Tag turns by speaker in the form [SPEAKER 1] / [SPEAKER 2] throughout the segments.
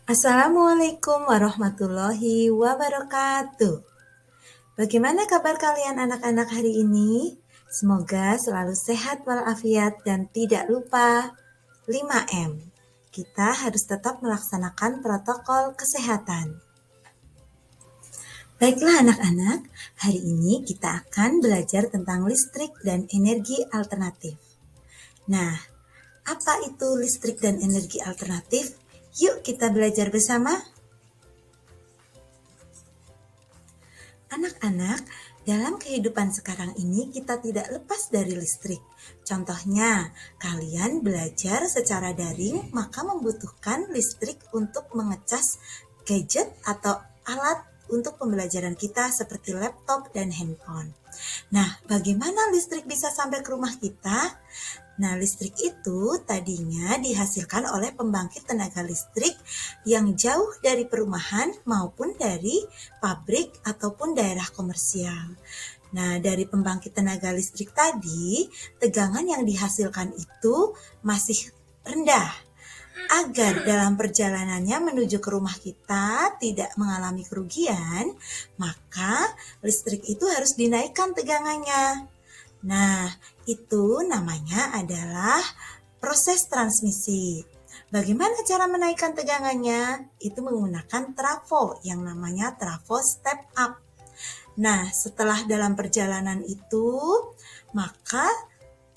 [SPEAKER 1] Assalamualaikum warahmatullahi wabarakatuh. Bagaimana kabar kalian anak-anak hari ini? Semoga selalu sehat walafiat dan tidak lupa 5M. Kita harus tetap melaksanakan protokol kesehatan. Baiklah anak-anak, hari ini kita akan belajar tentang listrik dan energi alternatif. Nah, apa itu listrik dan energi alternatif? Yuk kita belajar bersama. Anak-anak, dalam kehidupan sekarang ini kita tidak lepas dari listrik. Contohnya, kalian belajar secara daring maka membutuhkan listrik untuk mengecas gadget atau alat untuk pembelajaran kita seperti laptop dan handphone. Nah, bagaimana listrik bisa sampai ke rumah kita? Nah, listrik itu tadinya dihasilkan oleh pembangkit tenaga listrik yang jauh dari perumahan maupun dari pabrik ataupun daerah komersial. Nah, dari pembangkit tenaga listrik tadi, tegangan yang dihasilkan itu masih rendah. Agar dalam perjalanannya menuju ke rumah kita tidak mengalami kerugian, maka listrik itu harus dinaikkan tegangannya. Nah, itu namanya adalah proses transmisi. Bagaimana cara menaikkan tegangannya? Itu menggunakan trafo yang namanya trafo step up. Nah, setelah dalam perjalanan itu, maka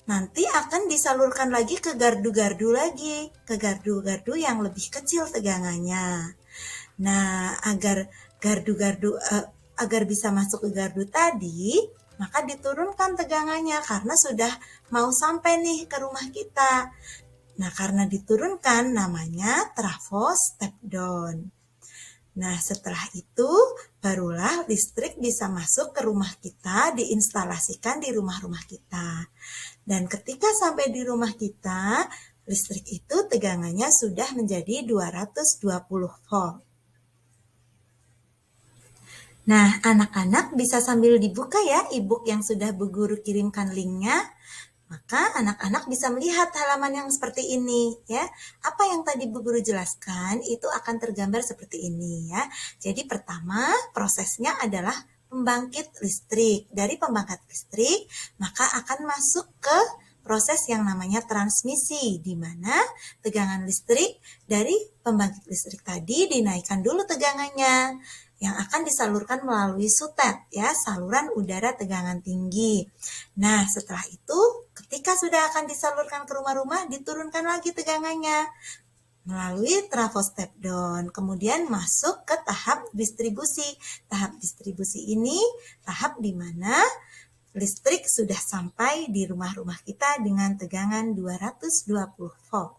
[SPEAKER 1] nanti akan disalurkan lagi ke gardu-gardu lagi, ke gardu-gardu yang lebih kecil tegangannya. Nah, agar bisa masuk ke gardu tadi, maka diturunkan tegangannya karena sudah mau sampai nih ke rumah kita. Nah, karena diturunkan namanya trafo step down. Nah, setelah itu barulah listrik bisa masuk ke rumah kita, diinstalasikan di rumah-rumah kita. Dan ketika sampai di rumah kita, listrik itu tegangannya sudah menjadi 220 volt. Nah, anak-anak bisa sambil dibuka ya e-book yang sudah Bu Guru kirimkan linknya. Maka anak-anak bisa melihat halaman yang seperti ini ya. Apa yang tadi Bu Guru jelaskan itu akan tergambar seperti ini ya. Jadi pertama prosesnya adalah pembangkit listrik. Dari pembangkit listrik maka akan masuk ke proses yang namanya transmisi, di mana tegangan listrik dari pembangkit listrik tadi dinaikkan dulu tegangannya yang akan disalurkan melalui sutet ya, saluran udara tegangan tinggi. Nah, setelah itu ketika sudah akan disalurkan ke rumah-rumah, diturunkan lagi tegangannya melalui trafo step down, kemudian masuk ke tahap distribusi. Tahap distribusi ini tahap di mana listrik sudah sampai di rumah-rumah kita dengan tegangan 220 volt.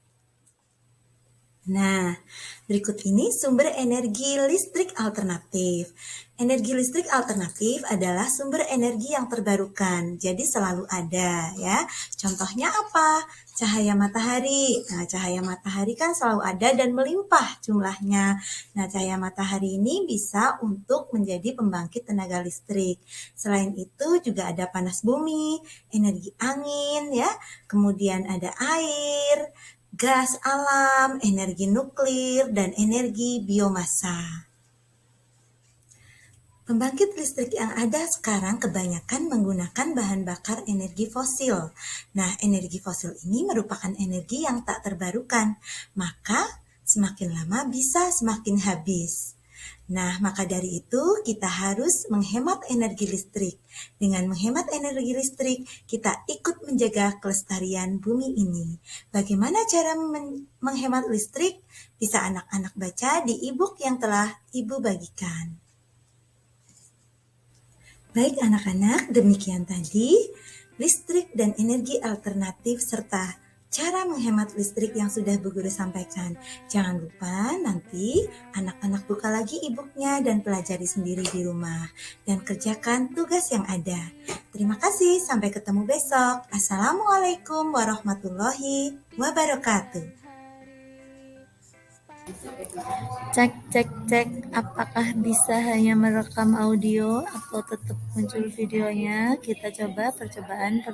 [SPEAKER 1] Nah, berikut ini sumber energi listrik alternatif. Energi listrik alternatif adalah sumber energi yang terbarukan, jadi selalu ada ya. Contohnya apa? Cahaya matahari. Nah, cahaya matahari kan selalu ada dan melimpah jumlahnya. Nah, cahaya matahari ini bisa untuk menjadi pembangkit tenaga listrik. Selain itu juga ada panas bumi, energi angin ya, kemudian ada air, gas alam, energi nuklir, dan energi biomasa. Pembangkit listrik yang ada sekarang kebanyakan menggunakan bahan bakar energi fosil. Nah, energi fosil ini merupakan energi yang tak terbarukan, maka semakin lama bisa semakin habis. Nah, maka dari itu kita harus menghemat energi listrik. Dengan menghemat energi listrik, kita ikut menjaga kelestarian bumi ini. Bagaimana cara menghemat listrik? Bisa anak-anak baca di e-book yang telah Ibu bagikan. Baik anak-anak, demikian tadi listrik dan energi alternatif serta cara menghemat listrik yang sudah Bu Guru sampaikan. Jangan lupa nanti anak-anak buka lagi e-booknya dan pelajari sendiri di rumah. Dan kerjakan tugas yang ada. Terima kasih, sampai ketemu besok. Assalamualaikum warahmatullahi wabarakatuh.
[SPEAKER 2] Cek, cek, cek, apakah bisa hanya merekam audio atau tetap muncul videonya? Kita coba percobaan.